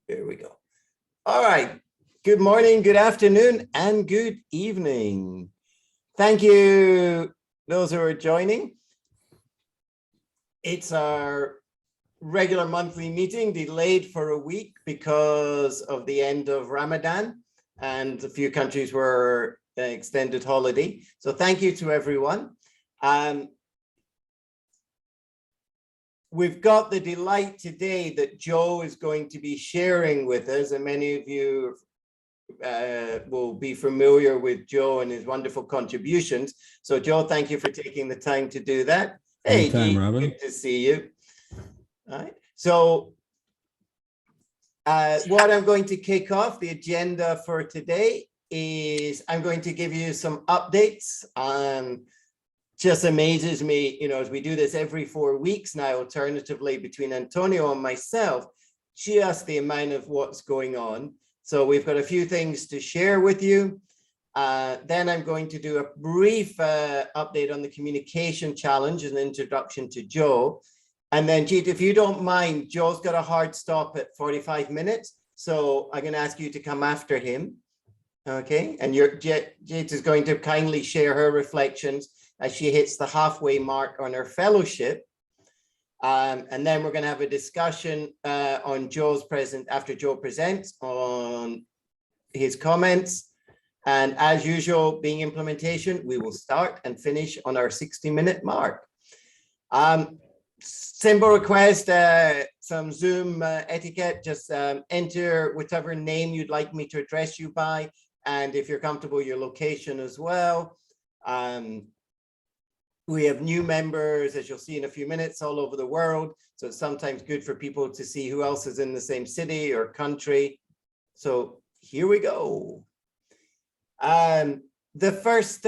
Here we go. All right. Good morning, good afternoon, and good evening. Thank you, those who are joining. It's our regular monthly meeting, delayed for a week because of the end of Ramadan, and a few countries were extended holiday. So thank you to everyone. We've got the delight today that Joe is going to be sharing with us, and many of you will be familiar with Joe and his wonderful contributions. So Joe, thank you for taking the time to do that. Hey, Anytime, Robin. good to see you. All right. So what I'm going to kick off, the agenda for today is I'm going to give you some updates on. Just amazes me, you know, as we do this every 4 weeks now, alternatively between Antonio and myself, just the amount of what's going on. So we've got a few things to share with you. Then I'm going to do a brief update on the communication challenge and introduction to Joe. And then, Jeet, if you don't mind, Joe's got a hard stop at 45 minutes. So I'm going to ask you to come after him. Okay. And Jeet is going to kindly share her reflections as she hits the halfway mark on her fellowship. And then we're going to have a discussion on Joe's after Joe presents on his comments. And as usual, being implementation, we will start and finish on our 60-minute mark. Simple request, some Zoom etiquette, just enter whichever name you'd like me to address you by. And if you're comfortable, your location as well. We have new members, as you'll see in a few minutes, all over the world. So it's sometimes good for people to see who else is in the same city or country. So here we go. The first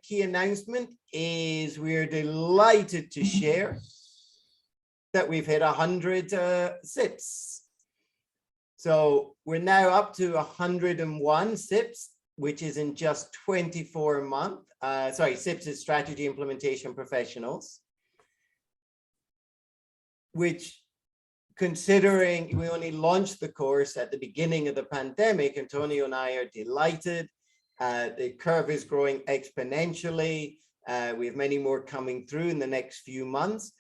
key announcement is we're delighted to share that we've hit 100 SIPs. So we're now up to 101 SIPs, which is in just 24 months. SIPs is Strategy Implementation Professionals, which, considering we only launched the course at the beginning of the pandemic, Antonio and I are delighted. The curve is growing exponentially. We have many more coming through in the next few months.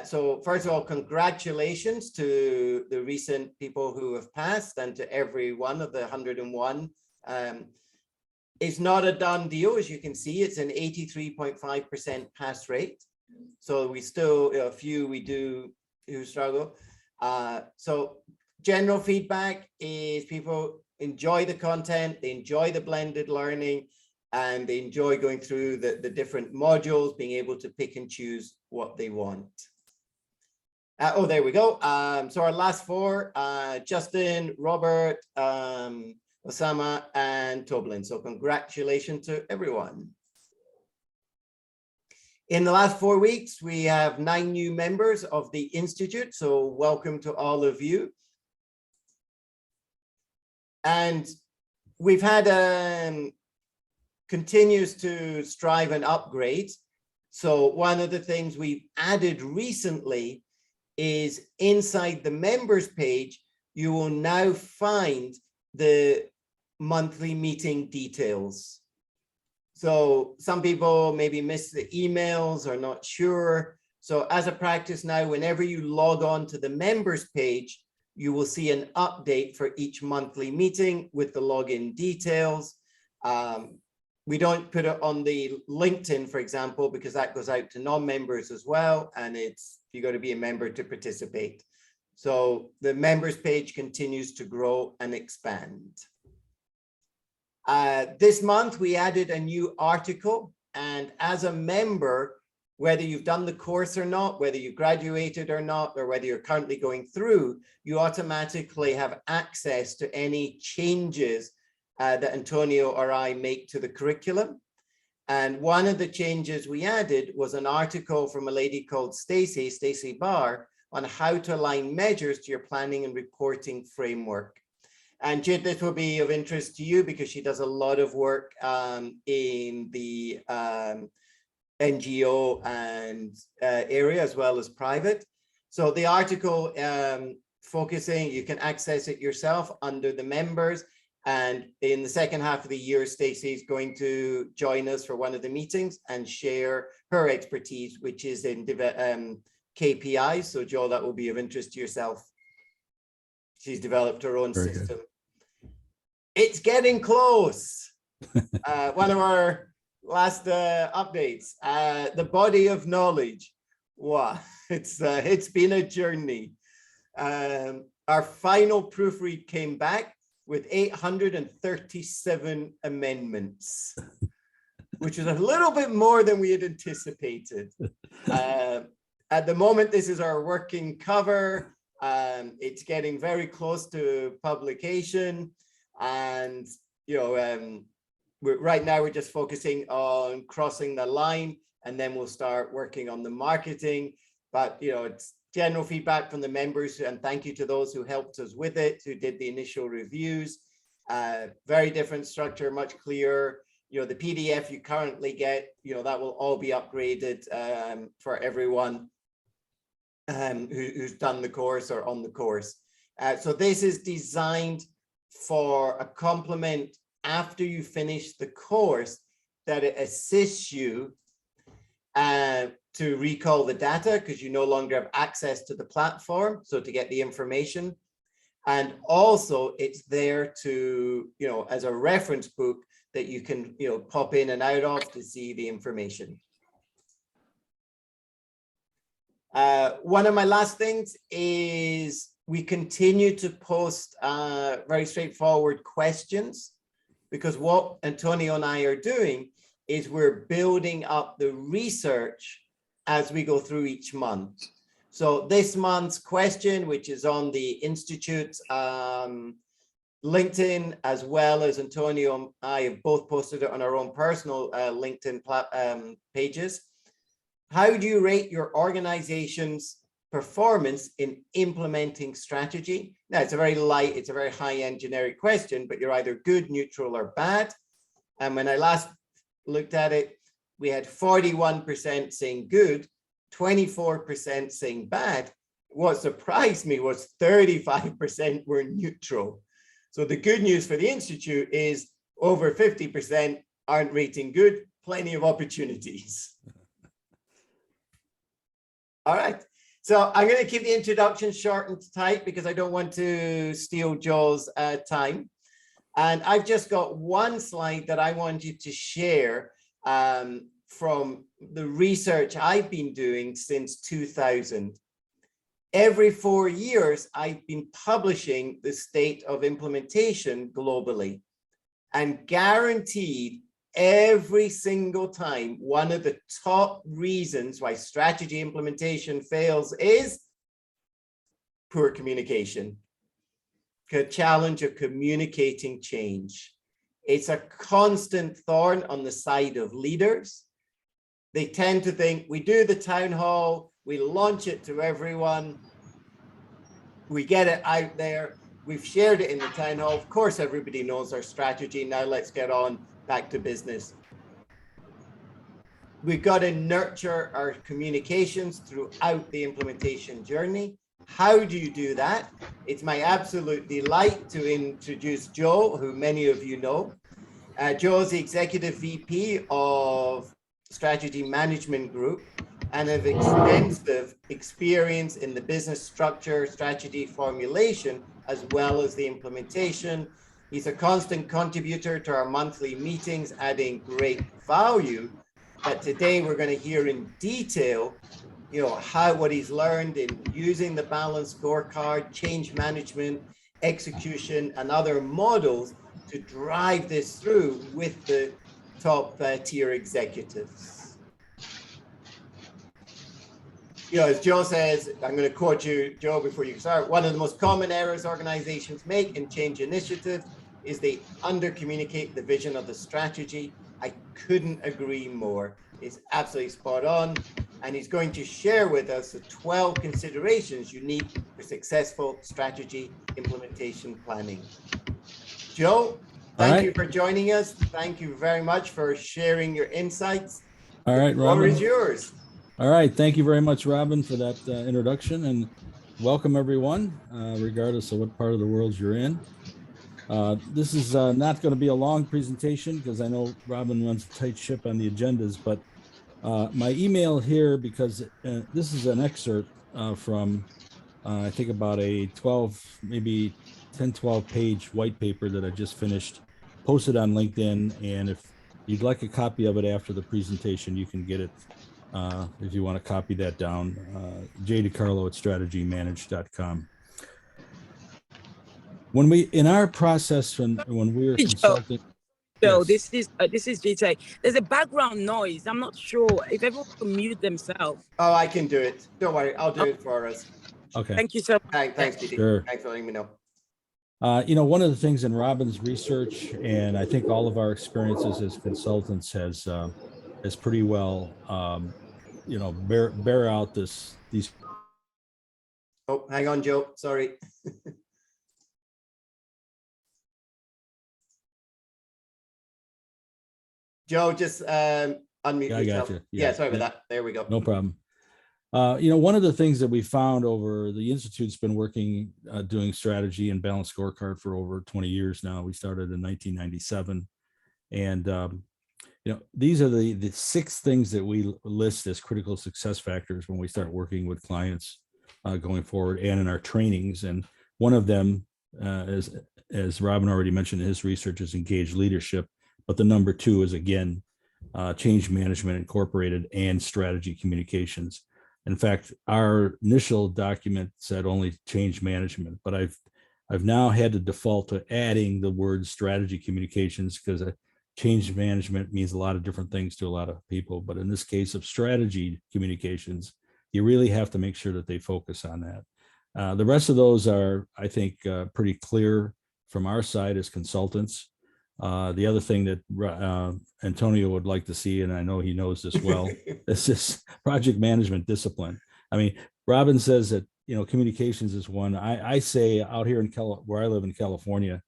So first of all, congratulations to the recent people who have passed and to every one of the 101. It's not a done deal, as you can see. It's an 83.5% pass rate. So we still, a few we do who struggle. So general feedback is people enjoy the content, they enjoy the blended learning, and they enjoy going through the different modules, being able to pick and choose what they want. Oh, there we go. So our last four, Justin, Robert, Osama, and Toblin. So congratulations to everyone. In the last 4 weeks, we have 9 new members of the Institute. So welcome to all of you. And we've had continues to strive and upgrade. So one of the things we've added recently is inside the members page, you will now find the monthly meeting details. So some people maybe miss the emails or not sure. So as a practice now, whenever you log on to the members page, you will see an update for each monthly meeting with the login details. We don't put it on the LinkedIn, for example, because that goes out to non-members as well. And you got to be a member to participate. So the members page continues to grow and expand. This month, we added a new article, and as a member, whether you've done the course or not, whether you graduated or not, or whether you're currently going through, you automatically have access to any changes that Antonio or I make to the curriculum. And one of the changes we added was an article from a lady called Stacey Barr, on how to align measures to your planning and reporting framework. And Jid, this will be of interest to you because she does a lot of work in the NGO and area as well as private. So the article focusing, you can access it yourself under the members. And in the second half of the year, Stacey is going to join us for one of the meetings and share her expertise, which is in KPIs. So Joel, that will be of interest to yourself. She's developed her own Very system. good. It's getting close. One of our last updates, the body of knowledge. Wow, it's been a journey. Our final proofread came back with 837 amendments, which is a little bit more than we had anticipated. At the moment, this is our working cover. It's getting very close to publication, and right now we're just focusing on crossing the line, and then we'll start working on the marketing. But it's general feedback from the members, and thank you to those who helped us with it, who did the initial reviews. Very different structure, much clearer. The PDF you currently get, that will all be upgraded for everyone who's done the course or on the course. So this is designed for a complement after you finish the course, that it assists you to recall the data, because you no longer have access to the platform, so to get the information. And also it's there to, as a reference book that you can, pop in and out of to see the information. One of my last things is we continue to post very straightforward questions, because what Antonio and I are doing is we're building up the research as we go through each month. So this month's question, which is on the Institute's LinkedIn, as well as Antonio and I have both posted it on our own personal LinkedIn pages. How do you rate your organization's performance in implementing strategy? Now, it's a very light, it's a very high-end generic question, but you're either good, neutral, or bad. And when I last looked at it, we had 41% saying good, 24% saying bad. What surprised me was 35% were neutral. So the good news for the Institute is over 50% aren't rating good, plenty of opportunities. All right. So I'm going to keep the introduction short and tight because I don't want to steal Joel's time. And I've just got one slide that I want you to share from the research I've been doing since 2000. Every 4 years, I've been publishing the state of implementation globally, and guaranteed every single time, one of the top reasons why strategy implementation fails is poor communication. The challenge of communicating change. It's a constant thorn on the side of leaders. They tend to think we do the town hall, we launch it to everyone, we get it out there, we've shared it in the town hall. Of course, everybody knows our strategy. Now let's get on back to business. We've got to nurture our communications throughout the implementation journey. How do you do that? It's my absolute delight to introduce Joe, who many of you know. Joe is the Executive VP of Strategy Management Group and have extensive experience in the business structure, strategy formulation, as well as the implementation. He's a constant contributor to our monthly meetings, adding great value. But today we're going to hear in detail, what he's learned in using the balanced scorecard, change management, execution, and other models to drive this through with the top tier executives. As Joe says, I'm going to quote you, Joe, before you start. One of the most common errors organizations make in change initiatives is they under-communicate the vision of the strategy. I couldn't agree more. It's absolutely spot on. And he's going to share with us the 12 considerations you need for successful strategy implementation planning. Joe, thank you for joining us. Thank you very much for sharing your insights. All right, Robin. The floor is yours. All right. Thank you very much, Robin, for that introduction. And welcome everyone, regardless of what part of the world you're in. This is not going to be a long presentation because I know Robin runs a tight ship on the agendas, but my email here, because this is an excerpt from, I think about a 12, maybe 10, 12 page white paper that I just finished, posted on LinkedIn. And if you'd like a copy of it after the presentation, you can get it if you want to copy that down, jdicarlo at strategymanage.com. When we, in our process, when we were consulting, So yes. this is GT. There's a background noise. I'm not sure if everyone can mute themselves. Oh, I can do it. Don't worry. I'll do it for us. Okay. Thank you so much. Thanks, Didi. Sure. Thanks for letting me know. One of the things in Robin's research, and I think all of our experiences as consultants has pretty well, bear out these. Oh, hang on, Joe. Sorry. Joe, just unmute yourself. You. Yeah, sorry about that. There we go. No problem. One of the things that we found over the Institute's been working, doing strategy and balanced scorecard for over 20 years now. We started in 1997. And, these are the 6 things that we list as critical success factors when we start working with clients going forward and in our trainings. And one of them, as Robin already mentioned in his research, is engaged leadership. But the number 2 is, again, change management incorporated and strategy communications. In fact, our initial document said only change management, but I've now had to default to adding the word strategy communications because change management means a lot of different things to a lot of people. But in this case of strategy communications, you really have to make sure that they focus on that. The rest of those are, I think, pretty clear from our side as consultants. The other thing that Antonio would like to see, and I know he knows this well, is this project management discipline. I mean, Robin says that, communications is one. I say out here in where I live in California,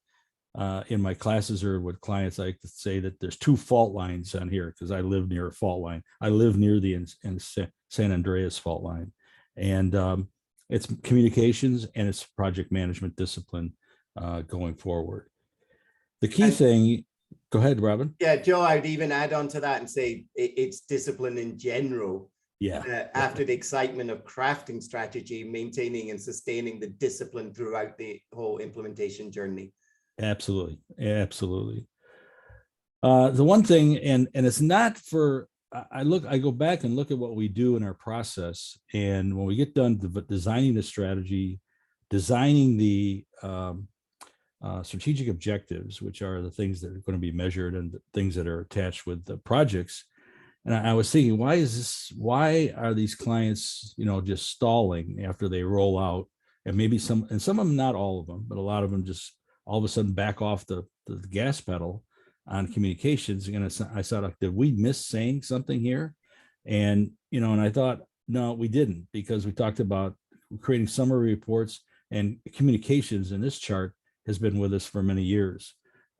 in my classes or with clients, I like to say that there's 2 fault lines on here because I live near a fault line. I live near the San Andreas fault line. And it's communications and it's project management discipline going forward. The key thing, go ahead, Robin. Yeah, Joe, I'd even add on to that and say it's discipline in general. Yeah. After the excitement of crafting strategy, maintaining and sustaining the discipline throughout the whole implementation journey. Absolutely. Absolutely. The one thing, and it's not for, I go back and look at what we do in our process. And when we get done designing the strategy, designing the strategic objectives, which are the things that are going to be measured and the things that are attached with the projects. And I was thinking, why are these clients, just stalling after they roll out? And maybe some of them, not all of them, but a lot of them just all of a sudden back off the gas pedal on communications. And I thought, like, did we miss saying something here? And, and I thought, no, we didn't, because we talked about creating summary reports, and communications in this chart has been with us for many years.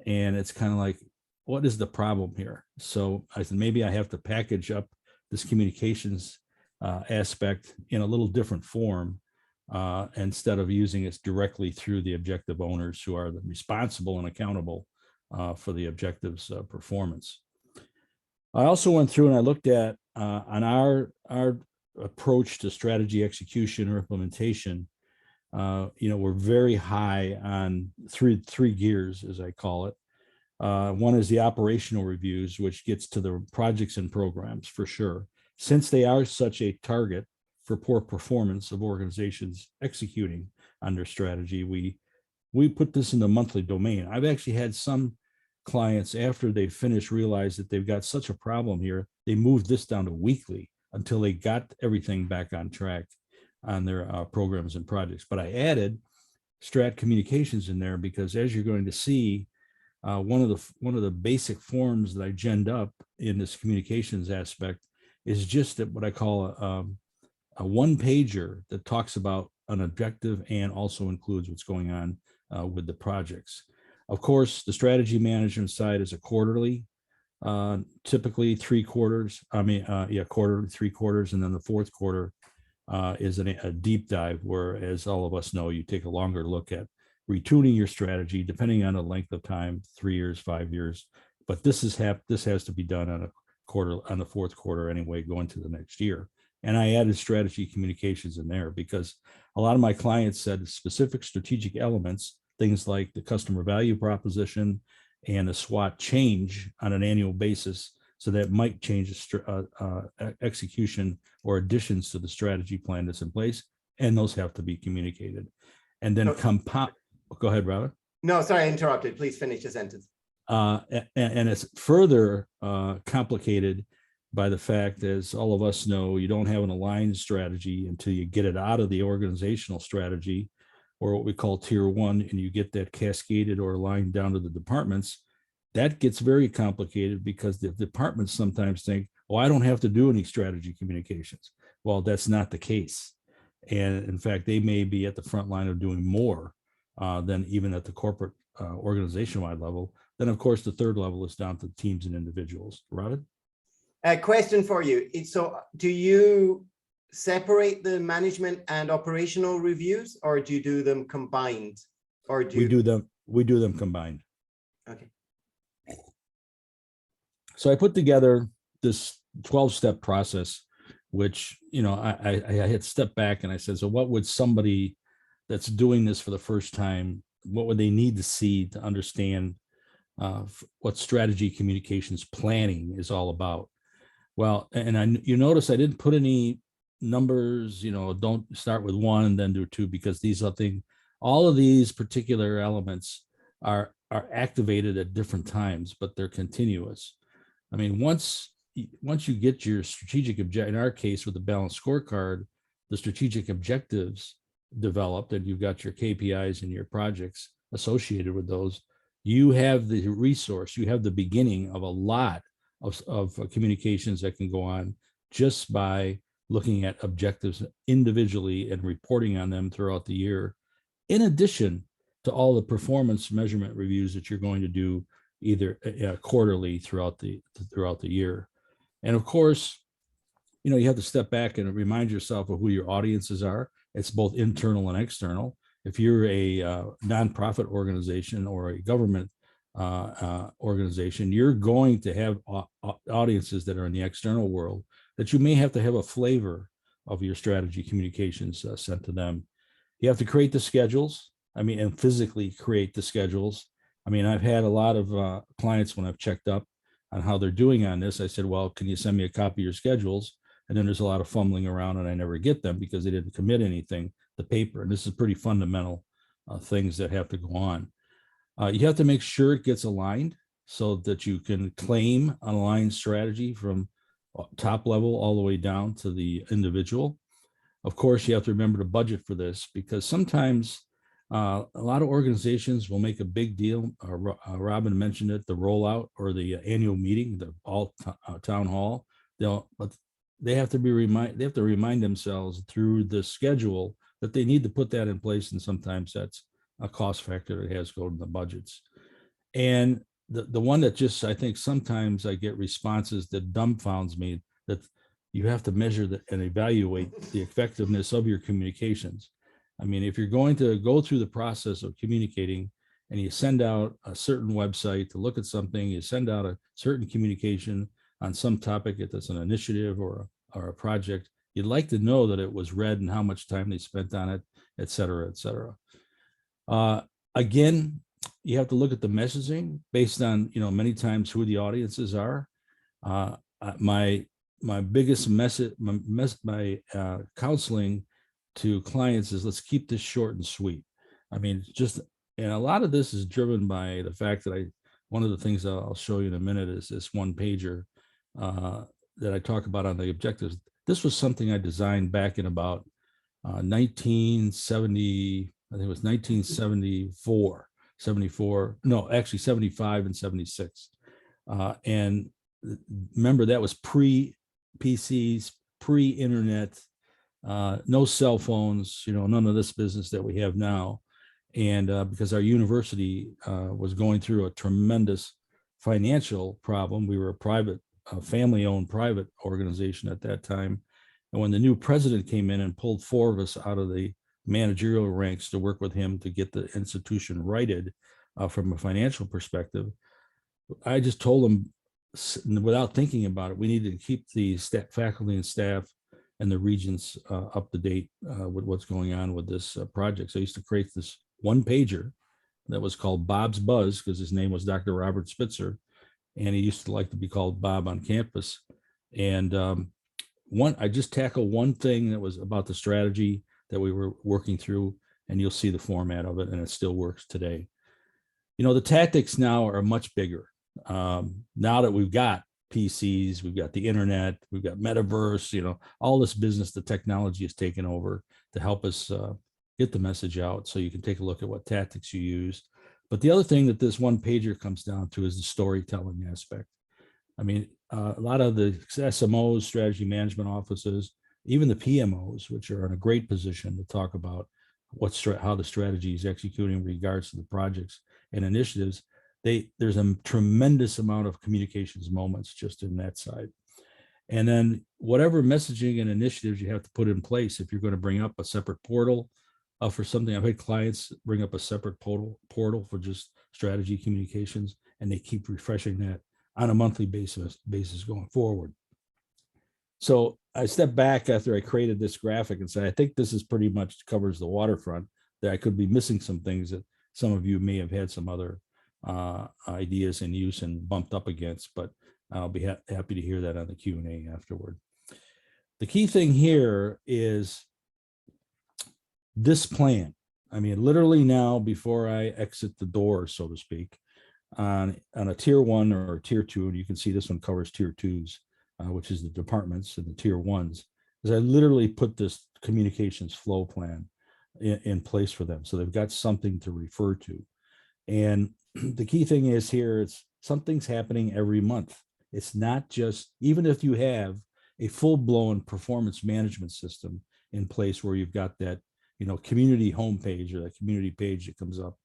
And it's kind of like, what is the problem here? So I said, maybe I have to package up this communications aspect in a little different form instead of using it directly through the objective owners who are responsible and accountable for the objectives performance. I also went through and I looked at on our approach to strategy execution or implementation. We're very high on three gears, as I call it. One is the operational reviews, which gets to the projects and programs for sure. Since they are such a target for poor performance of organizations executing on their strategy, we put this in the monthly domain. I've actually had some clients, after they finish, realize that they've got such a problem here, they moved this down to weekly until they got everything back on track on their programs and projects. But I added strat communications in there because, as you're going to see, one of the basic forms that I genned up in this communications aspect is just what I call a one pager that talks about an objective and also includes what's going on with the projects. Of course, the strategy management side is a quarterly, typically 3 quarters. Quarterly 3 quarters, and then the fourth quarter is a deep dive where, as all of us know, you take a longer look at retuning your strategy depending on the length of time, 3 years, 5 years. But this has to be done on the fourth quarter anyway, going to the next year. And I added strategy communications in there because a lot of my clients said specific strategic elements, things like the customer value proposition and the SWOT change on an annual basis. So that might change execution or additions to the strategy plan that's in place. And those have to be communicated. And then compound. Go ahead, Robert. No, sorry, I interrupted. Please finish the sentence. And it's further complicated by the fact, as all of us know, you don't have an aligned strategy until you get it out of the organizational strategy, or what we call tier one, and you get that cascaded or aligned down to the departments. That gets very complicated because the departments sometimes think, oh, I don't have to do any strategy communications. Well, that's not the case. And in fact, they may be at the front line of doing more than even at the corporate organization-wide level. Then, of course, the third level is down to teams and individuals. Robin? A question for you. So do you separate the management and operational reviews, or do you do them combined? Or do we do them combined. Okay. So I put together this 12-step process, which, I had stepped back and I said, so what would somebody that's doing this for the first time, what would they need to see to understand what strategy communications planning is all about? Well, and you notice I didn't put any numbers, don't start with one and then do two, because all of these particular elements are activated at different times, but they're continuous. I mean, once you get your strategic objective, in our case with the balanced scorecard, the strategic objectives developed, and you've got your KPIs and your projects associated with those, you have the resource, you have the beginning of a lot of communications that can go on just by looking at objectives individually and reporting on them throughout the year, in addition to all the performance measurement reviews that you're going to do either quarterly throughout the year. And of course, you have to step back and remind yourself of who your audiences are. It's both internal and external. If you're a nonprofit organization or a government organization, you're going to have audiences that are in the external world that you may have to have a flavor of your strategy communications sent to them. You have to create the schedules. And physically create the schedules. I've had a lot of clients when I've checked up on how they're doing on this. I said, well, can you send me a copy of your schedules? And then there's a lot of fumbling around and I never get them because they didn't commit anything to paper. And this is pretty fundamental things that have to go on. You have to make sure it gets aligned so that you can claim an aligned strategy from top level all the way down to the individual. Of course, you have to remember to budget for this, because sometimes a lot of organizations will make a big deal. Robin mentioned it, the rollout or the annual meeting, the town hall. They have to remind themselves through the schedule that they need to put that in place, and sometimes that's a cost factor that has to go to the budgets. And the one that just, I think sometimes I get responses that dumbfounds me, that you have to measure and evaluate the effectiveness of your communications. If you're going to go through the process of communicating and you send out a certain website to look at something, you send out a certain communication on some topic, if it's an initiative or a project, you'd like to know that it was read and how much time they spent on it, et cetera, et cetera. Again, you have to look at the messaging based on, many times who the audiences are. My biggest message, my counseling to clients is, let's keep this short and sweet. And a lot of this is driven by the fact that one of the things I'll show you in a minute is this one pager that I talk about on the objectives. This was something I designed back in about 1970, I think it was 1974, no, actually 75 and 76. And remember, that was pre-PCs, pre-internet, no cell phones, none of this business that we have now. And because our university was going through a tremendous financial problem, we were a family-owned private organization at that time. And when the new president came in and pulled 4 of us out of the managerial ranks to work with him to get the institution righted from a financial perspective, I just told him, without thinking about it, we needed to keep the faculty and staff and the regents up to date with what's going on with this project. So I used to create this 1-pager that was called Bob's Buzz, because his name was Dr. Robert Spitzer, and he used to like to be called Bob on campus. And I just tackled one thing that was about the strategy that we were working through, and you'll see the format of it, and it still works today. You know, the tactics now are much bigger. Now that we've got PCs, we've got the internet, we've got metaverse, you know, all this business, the technology has taken over to help us get the message out. So you can take a look at what tactics you use. But the other thing that this 1-pager comes down to is the storytelling aspect. I mean, a lot of the SMOs, strategy management offices, even the PMOs, which are in a great position to talk about how the strategy is executing in regards to the projects and initiatives, there's a tremendous amount of communications moments just in that side. And then whatever messaging and initiatives you have to put in place, if you're going to bring up a separate portal for something, I've had clients bring up a separate portal for just strategy communications, and they keep refreshing that on a monthly basis going forward. So I stepped back after I created this graphic and said, I think this is pretty much covers the waterfront. That I could be missing some things that some of you may have had some other ideas in use and bumped up against, but I'll be happy to hear that on the Q&A afterward. The key thing here is this plan. I mean, literally now, before I exit the door, so to speak, on a tier 1 or a tier 2, and you can see this one covers tier 2s, which is the departments, and the tier 1s, is I literally put this communications flow plan in place for them. So they've got something to refer to. And the key thing is here, it's something's happening every month. It's not just, even if you have a full-blown performance management system in place where you've got that, you know, community homepage or that community page that comes up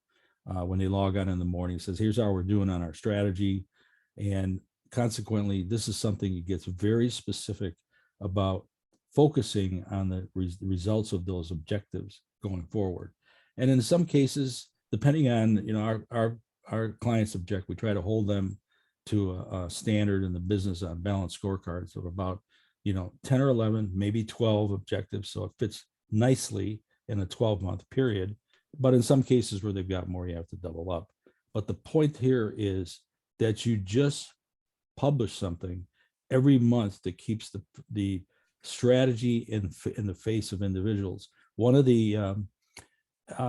when they log on in the morning, it says, here's how we're doing on our strategy. And consequently, this is something that gets very specific about focusing on the results of those objectives going forward. And in some cases, depending on, you know, our clients' object, we try to hold them to a standard in the business on balanced scorecards of about, you know, 10 or 11, maybe 12 objectives. So it fits nicely in a 12-month period. But in some cases where they've got more, you have to double up. But the point here is that you just publish something every month that keeps the strategy in the face of individuals. One of the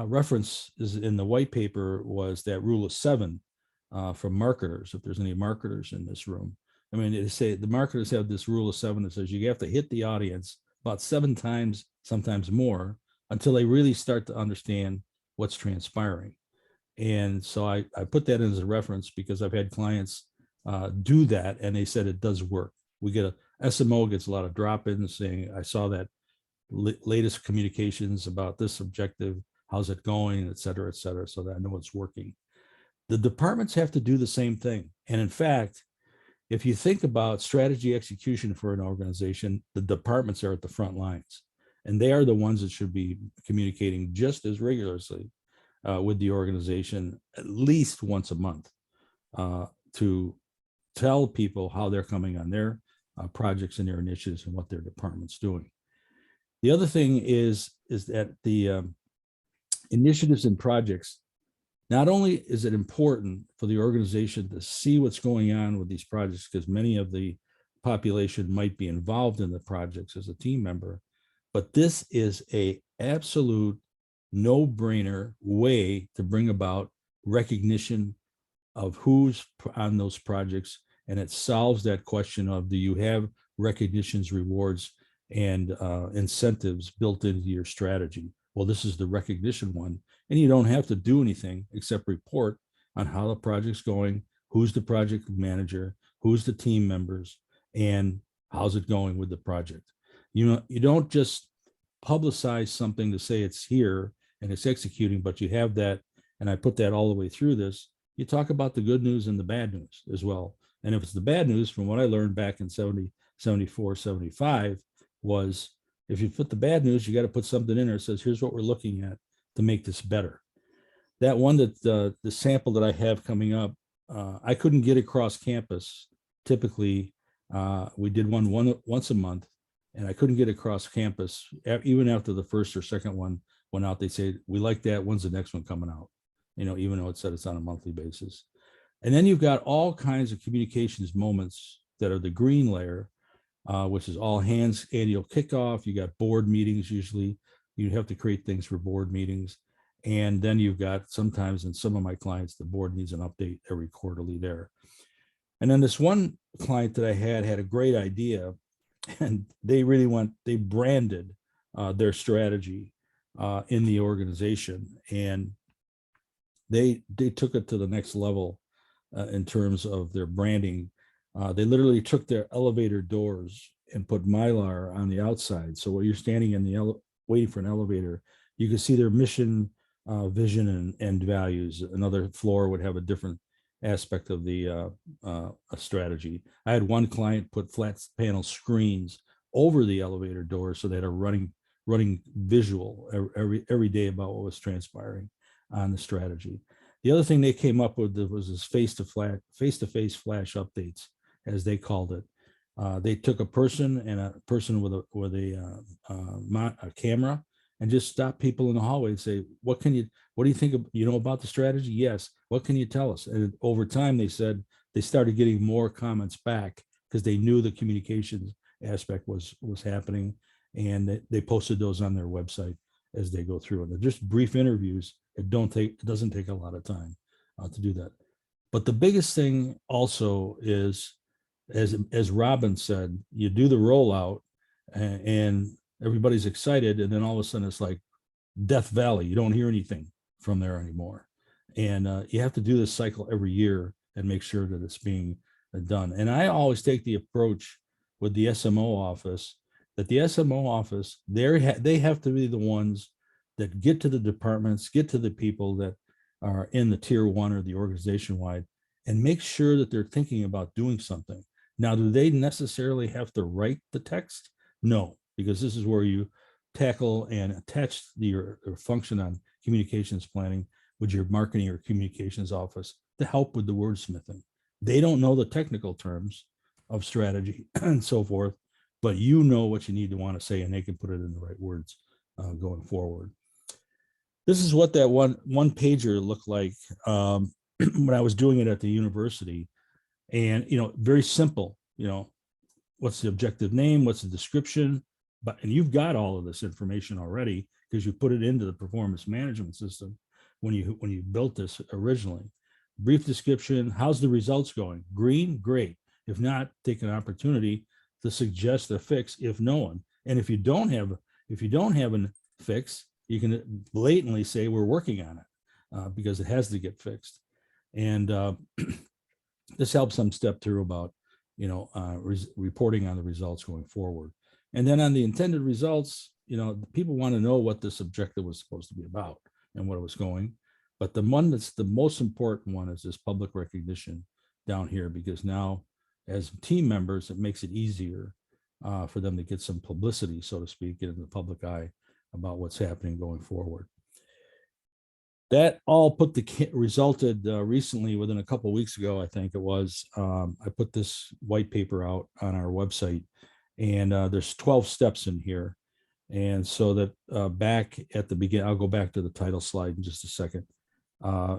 references in the white paper was that rule of 7 from marketers, if there's any marketers in this room. I mean, they say the marketers have this rule of 7 that says you have to hit the audience about 7 times, sometimes more, until they really start to understand what's transpiring. And so I put that in as a reference because I've had clients do that, and they said it does work. We get SMO gets a lot of drop-ins saying, I saw that latest communications about this objective, how's it going, et cetera, so that I know it's working. The departments have to do the same thing. And in fact, if you think about strategy execution for an organization, the departments are at the front lines, and they are the ones that should be communicating just as rigorously with the organization at least once a month to tell people how they're coming on their projects and their initiatives and what their department's doing. The other thing is that the initiatives and projects, not only is it important for the organization to see what's going on with these projects, because many of the population might be involved in the projects as a team member, but this is a absolute no-brainer way to bring about recognition of who's on those projects. And it solves that question of, do you have recognitions, rewards, and incentives built into your strategy? Well, this is the recognition one. And you don't have to do anything except report on how the project's going, who's the project manager, who's the team members, and how's it going with the project. You know, you don't just publicize something to say it's here and it's executing, but you have that, and I put that all the way through this. You talk about the good news and the bad news as well. And if it's the bad news, from what I learned back in 70, 74, 75, was if you put the bad news, you got to put something in there that says, here's what we're looking at to make this better. That one that the sample that I have coming up, I couldn't get across campus. Typically, we did once a month, and I couldn't get across campus. Even after the first or second one went out, they say, we like that. When's the next one coming out? You know, even though it said it's on a monthly basis. And then you've got all kinds of communications moments that are the green layer, which is all hands annual kickoff. You got board meetings. Usually you have to create things for board meetings. And then you've got sometimes in some of my clients, the board needs an update every quarterly there. And then this one client that I had a great idea, and they branded their strategy in the organization. And they took it to the next level in terms of their branding. They literally took their elevator doors and put Mylar on the outside. So while you're standing in the waiting for an elevator, you can see their mission, vision, and values. Another floor would have a different aspect of the strategy. I had one client put flat panel screens over the elevator door so they had a running visual every day about what was transpiring on the strategy. The other thing they came up with was this face-to-face flash updates, as they called it. They took a person with a camera and just stop people in the hallway and say, what do you think about the strategy? Yes. What can you tell us? And over time, they said they started getting more comments back because they knew the communications aspect was happening, and they posted those on their website as they go through. And they're just brief interviews. It doesn't take a lot of time to do that. But the biggest thing also is, as Robin said, you do the rollout and everybody's excited, and then all of a sudden it's like Death Valley. You don't hear anything from there anymore. And you have to do this cycle every year and make sure that it's being done. And I always take the approach with the SMO office that the SMO office, they have to be the ones that get to the departments, get to the people that are in the tier one or the organization wide, and make sure that they're thinking about doing something. Now, do they necessarily have to write the text? No, because this is where you tackle and attach your function on communications planning with your marketing or communications office to help with the wordsmithing. They don't know the technical terms of strategy and so forth, but you know what you need to want to say, and they can put it in the right words going forward. This is what that one pager looked like when I was doing it at the university. And, very simple, what's the objective name? What's the description? And you've got all of this information already because you put it into the performance management system when you built this originally. Brief description. How's the results going? Green, great. If not, take an opportunity to suggest a fix if known. And if you don't have a fix, you can blatantly say we're working on it because it has to get fixed. And this helps them step through about reporting on the results going forward. And then on the intended results, people want to know what this objective was supposed to be about and what it was going. But the one that's the most important one is this public recognition down here, because now as team members, it makes it easier for them to get some publicity, so to speak, get in the public eye about what's happening going forward. That all resulted recently, within a couple of weeks ago, I think it was, I put this white paper out on our website, and there's 12 steps in here. And so that back at the beginning, I'll go back to the title slide in just a second.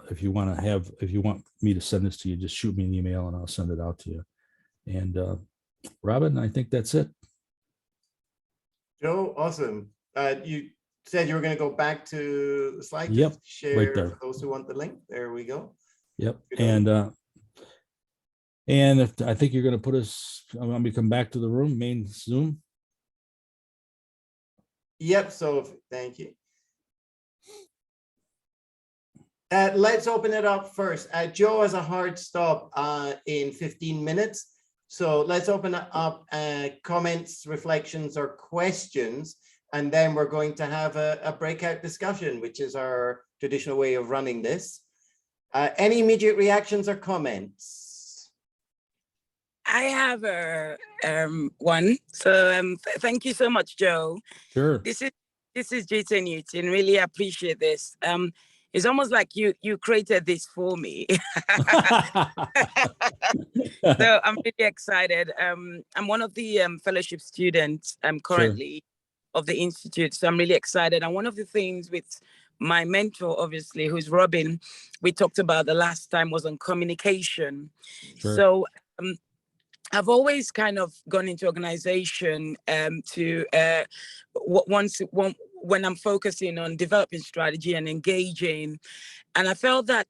If you want me to send this to you, just shoot me an email and I'll send it out to you. And Robin, I think that's it. Joe, awesome. You said you were going to go back to the slide. Yep, just share right there. For those who want the link. There we go. Yep. And if I think you're going to put us, I want me to come back to the room, main Zoom. Yep. So thank you. Let's open it up first. Joe has a hard stop in 15 minutes. So let's open it up, comments, reflections, or questions. And then we're going to have a breakout discussion, which is our traditional way of running this. Any immediate reactions or comments? I have one. So thank you so much, Joe. Sure. This is Jason Newton. Really appreciate this. It's almost like you created this for me. So I'm really excited. I'm one of the fellowship students currently of the Institute. So I'm really excited. And one of the things with my mentor, obviously, who's Robin, we talked about the last time was on communication. Sure. So I've always kind of gone into organization when I'm focusing on developing strategy and engaging. And I felt that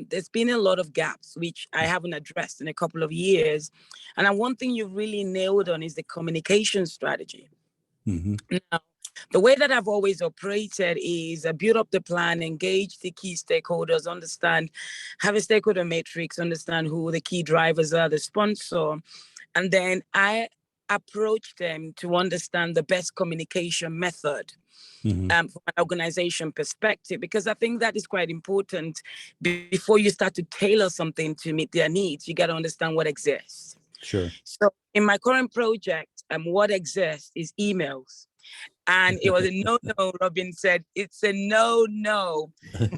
there's been a lot of gaps which I haven't addressed in a couple of years. And one thing you really nailed on is the communication strategy. Mm-hmm. Now, the way that I've always operated is build up the plan, engage the key stakeholders, have a stakeholder matrix, understand who the key drivers are, the sponsor, and then I approach them to understand the best communication method. Mm-hmm. From an organization perspective, because I think that is quite important. Before you start to tailor something to meet their needs, you got to understand what exists. Sure. So in my current project, what exists is emails. And it was a no. Robin said, it's a no.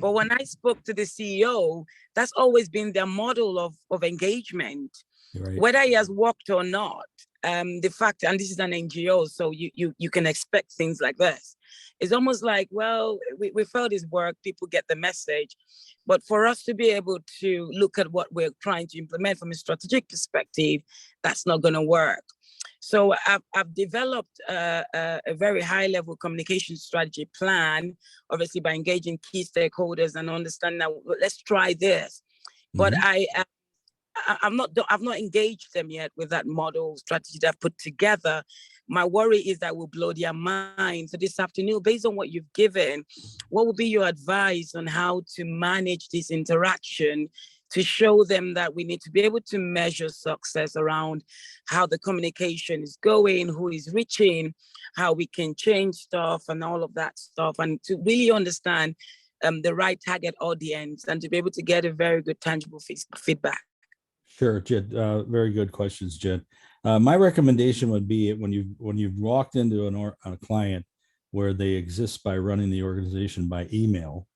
But when I spoke to the CEO, that's always been their model of engagement. Right. Whether he has worked or not, the fact, and this is an NGO, so you can expect things like this. It's almost like, well, we felt his work, people get the message. But for us to be able to look at what we're trying to implement from a strategic perspective, that's not going to work. So I've developed a very high level communication strategy plan, obviously by engaging key stakeholders and understanding that let's try this. But I've not engaged them yet with that model strategy that I've put together. My worry is that will blow their mind. So this afternoon, based on what you've given, what would be your advice on how to manage this interaction to show them that we need to be able to measure success around how the communication is going, who is reaching, how we can change stuff and all of that stuff, and to really understand the right target audience and to be able to get a very good tangible feedback. Sure, Jed. Very good questions, Jed. My recommendation would be when you've walked into a client where they exist by running the organization by email.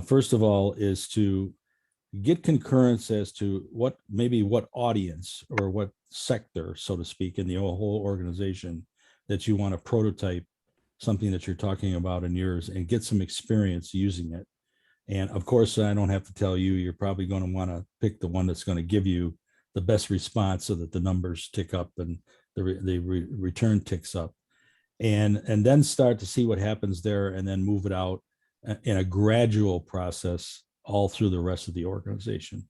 First of all, is to get concurrence as to what audience or what sector, so to speak, in the whole organization that you want to prototype something that you're talking about in yours and get some experience using it. And of course, I don't have to tell you, you're probably going to want to pick the one that's going to give you the best response so that the numbers tick up and the return ticks up. And then start to see what happens there and then move it out in a gradual process all through the rest of the organization.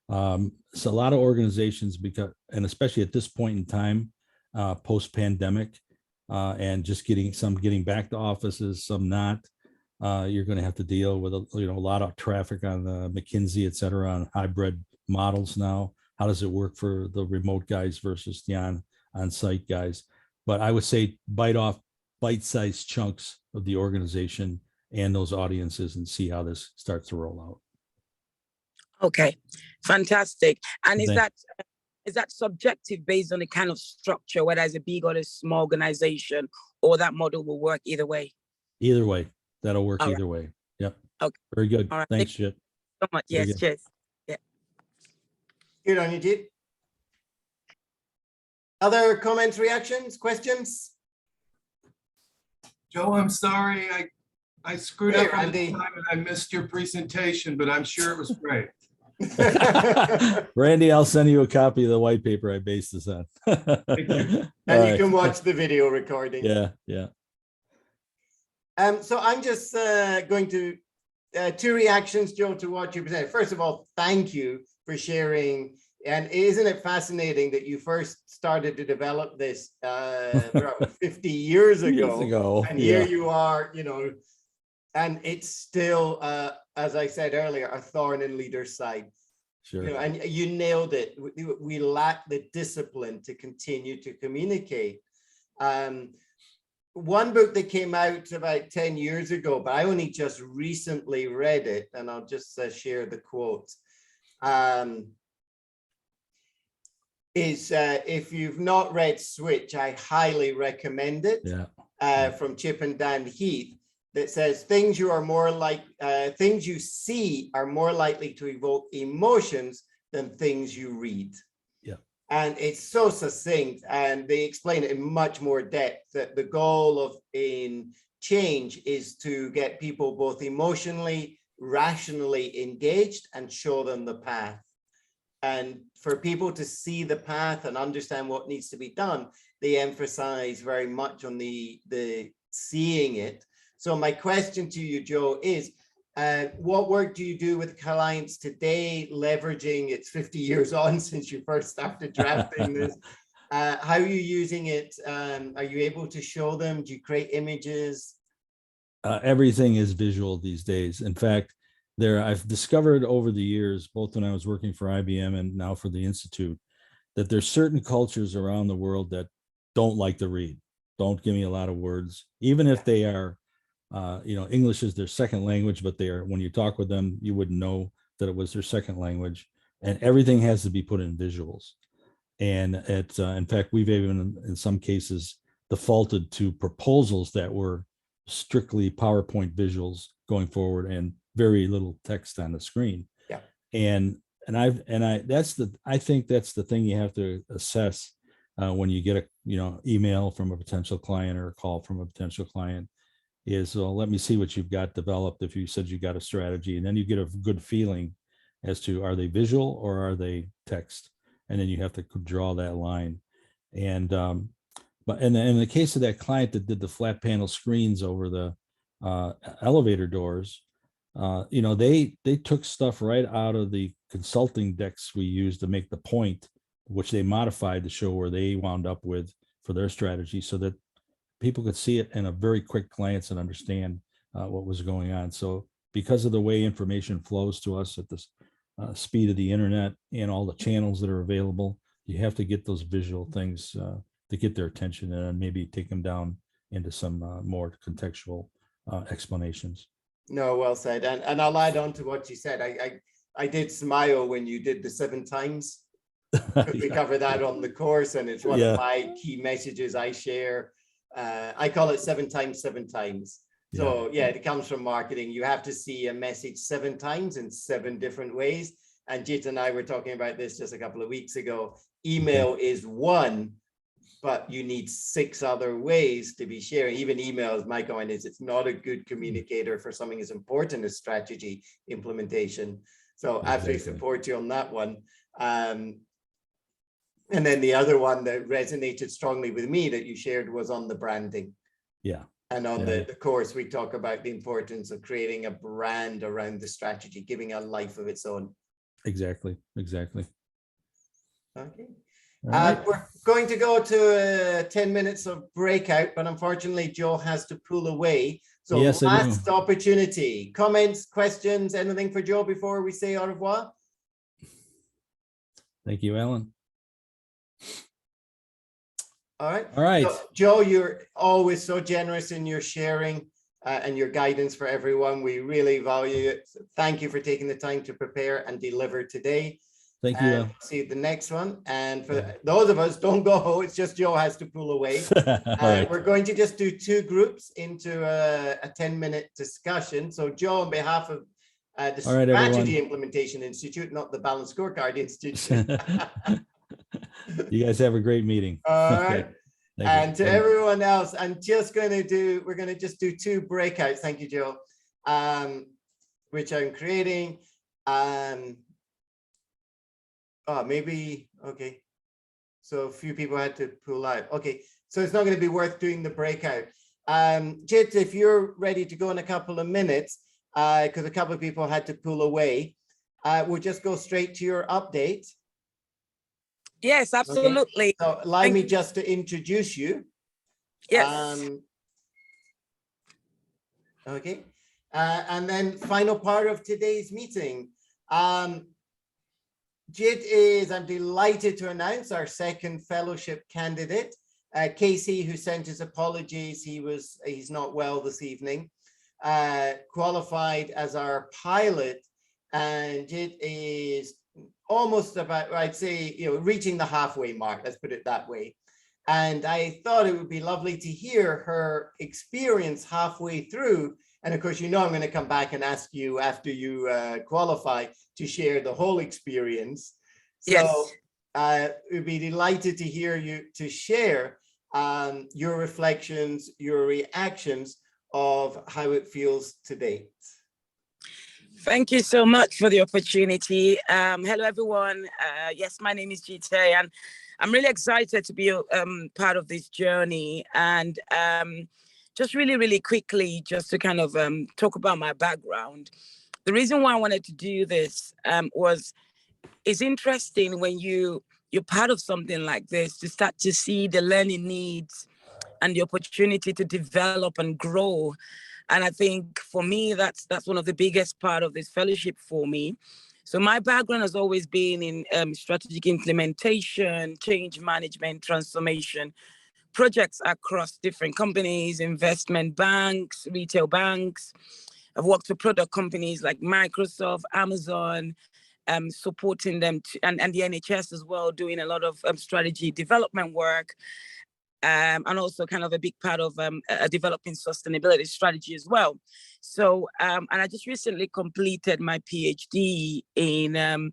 So a lot of organizations, and especially at this point in time, post-pandemic, and just getting back to offices, some not. You're going to have to deal with a lot of traffic on the McKinsey, et cetera, on hybrid models now. How does it work for the remote guys versus the on-site guys? But I would say bite off bite-sized chunks of the organization and those audiences and see how this starts to roll out. Okay, fantastic. And is that subjective based on the kind of structure, whether it's a big or a small organization, or that model will work either way? Either way, that'll work All either way. Yep. Okay. Very good. All right. Thanks, Jit. So much. Very yes, good. cheers. Yeah. Good on you, Jit. Other comments, reactions, questions? Joe, I'm sorry. I screwed Hey, up on the Randy. time and I missed your presentation, but I'm sure it was great. Randy, I'll send you a copy of the white paper I based this on. you. And you can watch the video recording. Yeah. So I'm just going to two reactions, Joe, to what you presented. First of all, thank you for sharing. And isn't it fascinating that you first started to develop this 50 years ago? And here you are, and it's still, as I said earlier, a thorn in leaders' side. Sure. And you nailed it. We lack the discipline to continue to communicate. One book that came out about 10 years ago, but I only just recently read it, and I'll just share the quote. is if you've not read Switch, I highly recommend it. Yeah. From Chip and Dan Heath, that says things you see are more likely to evoke emotions than things you read. Yeah. And it's so succinct, and they explain it in much more depth, that the goal of in change is to get people both emotionally, rationally engaged and show them the path. And for people to see the path and understand what needs to be done, they emphasize very much on the seeing it. So my question to you, Joe, is what work do you do with clients today, leveraging it's 50 years on since you first started drafting this? How are you using it? Are you able to show them? Do you create images? Everything is visual these days. In fact, I've discovered over the years, both when I was working for IBM and now for the Institute, that there's certain cultures around the world that don't like to read. Don't give me a lot of words, even if they are, English is their second language, but when you talk with them, you wouldn't know that it was their second language, and everything has to be put in visuals. And it's, in fact, we've even in some cases defaulted to proposals that were strictly PowerPoint visuals going forward and very little text on the screen. Yeah. I think that's the thing you have to assess when you get a email from a potential client or a call from a potential client is, well, let me see what you've got developed. If you said you got a strategy, and then you get a good feeling as to, are they visual or are they text? And then you have to draw that line. And but in the case of that client that did the flat panel screens over the elevator doors, they took stuff right out of the consulting decks we used to make the point, which they modified to show where they wound up with for their strategy, so that people could see it in a very quick glance and understand what was going on. So because of the way information flows to us at the speed of the internet and all the channels that are available, you have to get those visual things to get their attention and maybe take them down into some more contextual explanations. No, well said. And I'll add on to what you said. I did smile when you did the 7 times. We cover that on the course, and it's one of my key messages I share. I call it 7 times, 7 times. So yeah, it comes from marketing. You have to see a message 7 times in 7 different ways. And Jit and I were talking about this just a couple of weeks ago. Email is one, but you need 6 other ways to be sharing. Even emails, my comment is, it's not a good communicator for something as important as strategy implementation. So absolutely support you on that one. And then the other one that resonated strongly with me that you shared was on the branding. Yeah. And on the course, we talk about the importance of creating a brand around the strategy, giving a life of its own. Exactly. Okay. We're going to go to 10 minutes of breakout, but unfortunately, Joe has to pull away. So last opportunity, comments, questions, anything for Joe before we say au revoir? Thank you, Alan. All right. So, Joe, you're always so generous in your sharing and your guidance for everyone. We really value it. Thank you for taking the time to prepare and deliver today. Thank you. See you the next one. And for those of us, don't go. It's just Joe has to pull away. We're going to just do 2 groups into a 10-minute discussion. So Joe, on behalf of the Strategy Implementation Institute, not the Balanced Scorecard Institute. You guys have a great meeting. All right. And to everyone else, we're going to just do 2 breakouts. Thank you, Joe. Which I'm creating. Okay. So a few people had to pull out. Okay. So it's not going to be worth doing the breakout. Jit, if you're ready to go in a couple of minutes, because a couple of people had to pull away, we'll just go straight to your update. Yes, absolutely. Okay. So allow me just to introduce you. Yes. Okay. And then final part of today's meeting. Jit I'm delighted to announce our 2nd fellowship candidate, Casey, who sent his apologies. He's not well this evening, qualified as our pilot, and Jit is almost about, I'd say, reaching the halfway mark, let's put it that way. And I thought it would be lovely to hear her experience halfway through. And of course, I'm going to come back and ask you after you qualify to share the whole experience. So we'd be delighted to hear you to share your reflections, your reactions of how it feels to date. Thank you so much for the opportunity. Hello, everyone. Yes, my name is Gita, and I'm really excited to be part of this journey. And just really, really quickly, just to kind of talk about my background. The reason why I wanted to do this was, it's interesting when you're part of something like this to start to see the learning needs and the opportunity to develop and grow. And I think for me, that's one of the biggest part of this fellowship for me. So my background has always been in strategic implementation, change management, transformation, projects across different companies, investment banks, retail banks. I've worked with product companies like Microsoft, Amazon, supporting them and the NHS as well, doing a lot of strategy development work. And also kind of a big part of a developing sustainability strategy as well. So, and I just recently completed my PhD in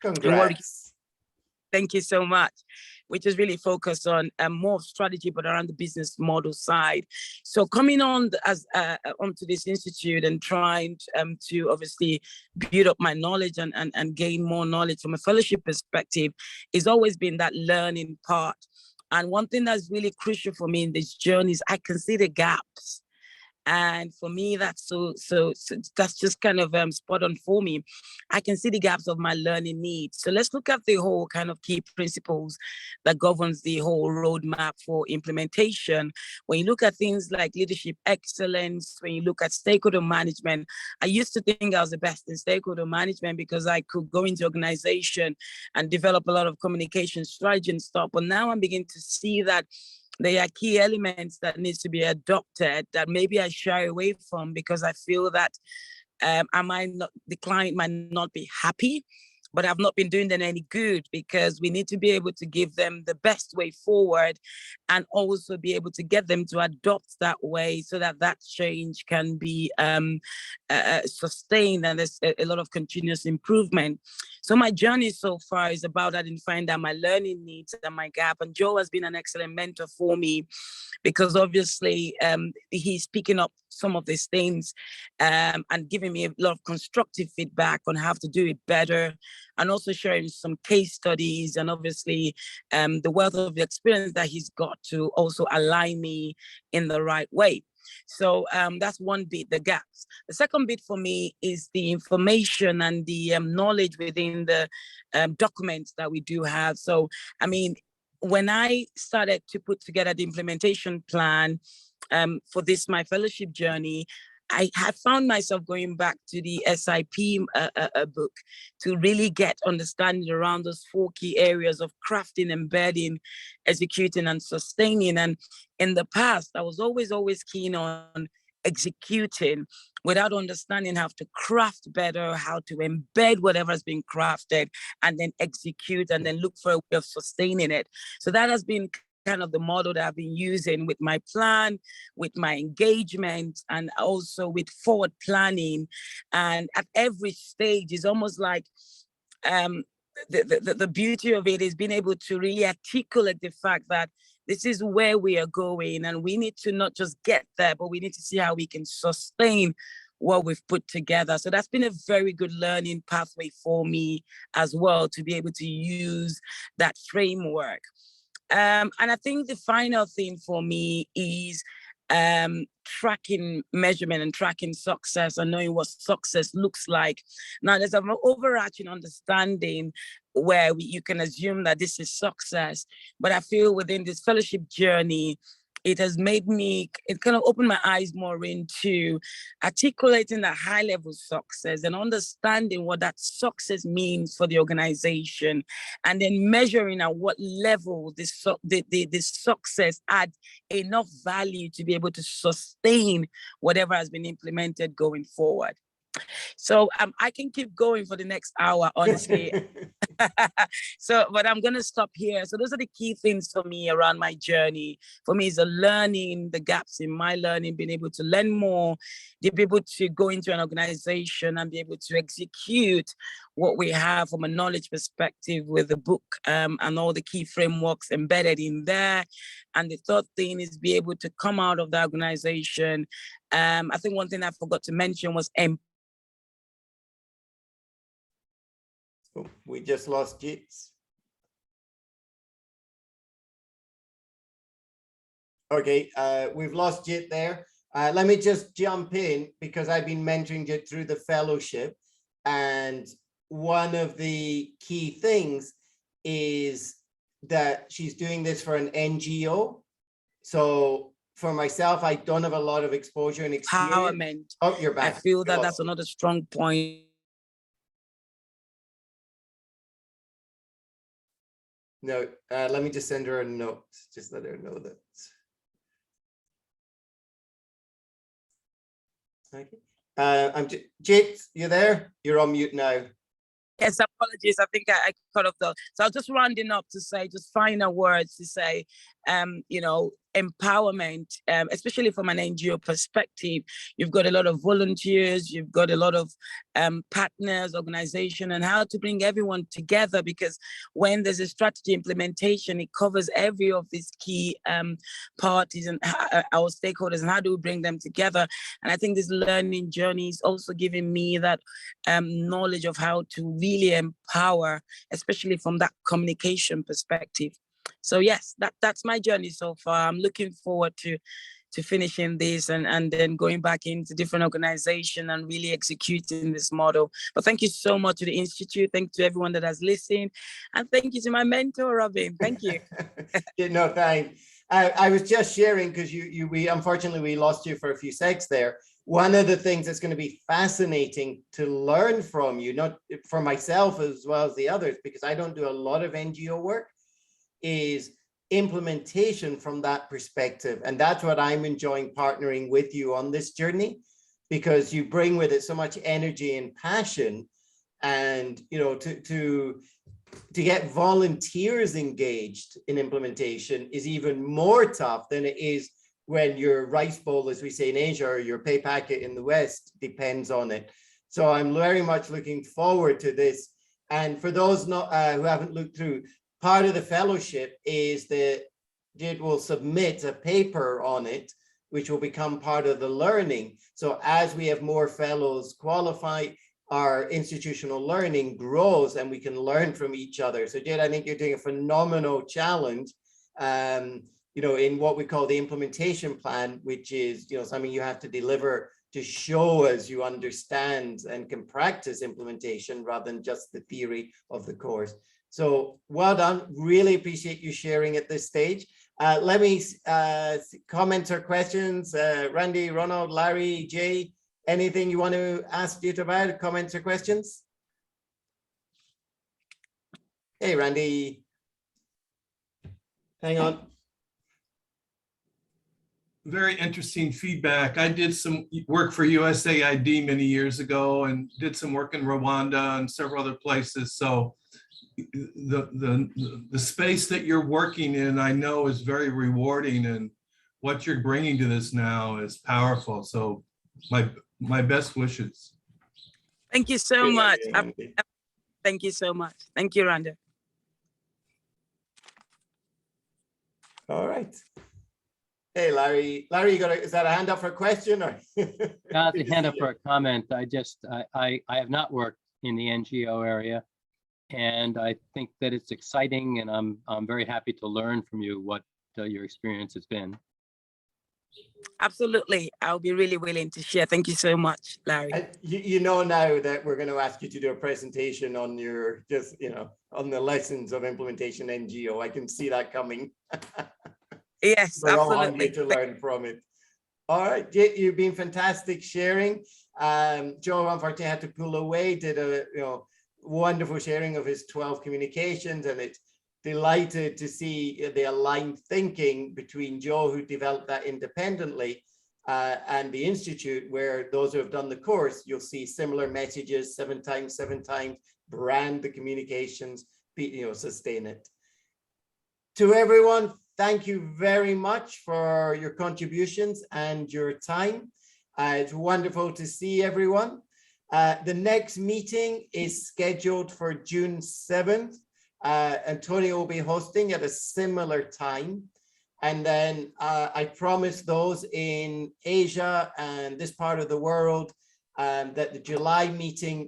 Congrats. Thank you so much, which is really focused on more of strategy, but around the business model side. So coming on onto this institute and trying to obviously build up my knowledge and gain more knowledge from a fellowship perspective, has always been that learning part. And one thing that's really crucial for me in this journey is I can see the gaps. And for me, that's so that's just kind of spot on for me. I can see the gaps of my learning needs. So let's look at the whole kind of key principles that governs the whole roadmap for implementation. When you look at things like leadership excellence, when you look at stakeholder management, I used to think I was the best in stakeholder management because I could go into organization and develop a lot of communication strategy and stuff. But now I'm beginning to see that there are key elements that needs to be adopted that maybe I shy away from because I feel that the client might not be happy, but I've not been doing them any good, because we need to be able to give them the best way forward and also be able to get them to adopt that way so that that change can be sustained, and there's a lot of continuous improvement. So my journey so far is about identifying that my learning needs and my gap. And Joe has been an excellent mentor for me because obviously he's picking up some of these things and giving me a lot of constructive feedback on how to do it better, and also sharing some case studies and obviously the wealth of the experience that he's got to also align me in the right way. So that's one bit, the gaps. The second bit for me is the information and the knowledge within the documents that we do have. So, I mean, when I started to put together the implementation plan for this, my fellowship journey, I had found myself going back to the SIP book to really get understanding around those 4 key areas of crafting, embedding, executing, and sustaining. And in the past, I was always keen on executing without understanding how to craft better, how to embed whatever has been crafted, and then execute, and then look for a way of sustaining it. So that has been kind of the model that I've been using with my plan, with my engagement, and also with forward planning. And at every stage is almost like the beauty of it is being able to really articulate the fact that this is where we are going, and we need to not just get there, but we need to see how we can sustain what we've put together. So that's been a very good learning pathway for me as well, to be able to use that framework. And I think the final thing for me is tracking measurement and tracking success and knowing what success looks like. Now, there's an overarching understanding where you can assume that this is success, but I feel within this fellowship journey, it has made me, it kind of opened my eyes more into articulating that high level success and understanding what that success means for the organization, and then measuring at what level this success adds enough value to be able to sustain whatever has been implemented going forward. So I can keep going for the next hour, honestly. So, but I'm going to stop here. So those are the key things for me around my journey. For me, is the learning, the gaps in my learning, being able to learn more, to be able to go into an organization and be able to execute what we have from a knowledge perspective with the book and all the key frameworks embedded in there. And the third thing is be able to come out of the organization. I think one thing I forgot to mention was Oh, we just lost Jits. Okay, we've lost Jit there. Let me just jump in because I've been mentoring Jit through the fellowship. And one of the key things is that she's doing this for an NGO. So for myself, I don't have a lot of exposure and experience. empowerment. Oh, you're back. I feel that that's another strong point. No, let me just send her a note. Just let her know that. Okay. Jit, you there? You're on mute now. Yes, apologies. I think I cut off the. So I was just rounding up to say, just final words to say, you know, empowerment, especially from an NGO perspective. You've got a lot of volunteers, you've got a lot of partners, organization, and how to bring everyone together, because when there's a strategy implementation, it covers every of these key parties and our stakeholders, and how do we bring them together? And I think this learning journey is also giving me that knowledge of how to really empower, especially from that communication perspective. So yes, that's my journey so far. I'm looking forward to finishing this and then going back into different organization and really executing this model. But thank you so much to the Institute. Thank you to everyone that has listened. And thank you to my mentor, Robin. Thank you. No, thanks. I was just sharing because we unfortunately we lost you for a few seconds there. One of the things that's going to be fascinating to learn from you, not for myself as well as the others, because I don't do a lot of NGO work, is implementation from that perspective. And that's what I'm enjoying partnering with you on this journey, because you bring with it so much energy and passion. And, you know, to get volunteers engaged in implementation is even more tough than it is when your rice bowl, as we say in Asia, or your pay packet in the West depends on it. So I'm very much looking forward to this. And for those not who haven't looked through, part of the fellowship is that Jid will submit a paper on it, which will become part of the learning. So as we have more fellows qualify, our institutional learning grows and we can learn from each other. So Jid, I think you're doing a phenomenal challenge, you know, in what we call the implementation plan, which is, you know, something you have to deliver to show as you understand and can practice implementation rather than just the theory of the course. So well done. Really appreciate you sharing at this stage. Let me comment or questions. Randy, Ronald, Larry, Jay, anything you want to ask Jit about, comments or questions? Hey, Randy. Hang on. Very interesting feedback. I did some work for USAID many years ago and did some work in Rwanda and several other places. So the space that you're working in, I know, is very rewarding, and what you're bringing to this now is powerful. So my best wishes. Thank you so much. Thank you so much. Thank you, Randa. All right. Hey, Larry. Larry, you got is that a hand up for a question or? Not a hand up for a comment. I have not worked in the NGO area, and I think that it's exciting, and I'm very happy to learn from you what your experience has been. Absolutely. I'll be really willing to share. Thank you so much, Larry. You know now that we're going to ask you to do a presentation on your, just, you know, on the lessons of implementation NGO. I can see that coming. Yes, we're absolutely. all hungry to learn from it. All right, Jit, you've been fantastic sharing. Joe, unfortunately, had to pull away, did a wonderful sharing of his 12 communications, and it's delighted to see the aligned thinking between Joe, who developed that independently, and the Institute, where those who have done the course, you'll see similar messages, 7 times, 7 times, brand the communications, sustain it. To everyone, thank you very much for your contributions and your time. It's wonderful to see everyone. The next meeting is scheduled for June 7th. Antonio will be hosting at a similar time. And then I promise those in Asia and this part of the world that the July meeting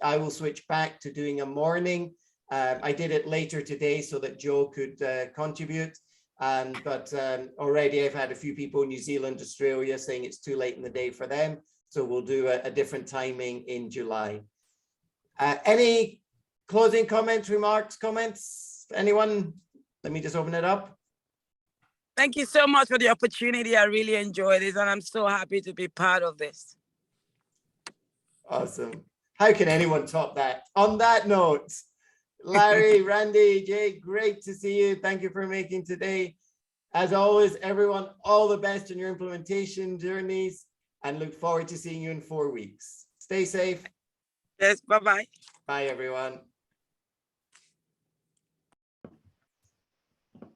I will switch back to doing a morning. I did it later today so that Joe could contribute. But already I've had a few people in New Zealand, Australia saying it's too late in the day for them. So we'll do a different timing in July. Any closing comments, remarks, comments? Anyone? Let me just open it up. Thank you so much for the opportunity. I really enjoy this and I'm so happy to be part of this. Awesome. How can anyone top that? On that note, Larry, Randy, Jay, great to see you. Thank you for making today. As always, everyone, all the best in your implementation journeys and look forward to seeing you in 4 weeks. Stay safe. Yes, bye-bye. Bye, everyone.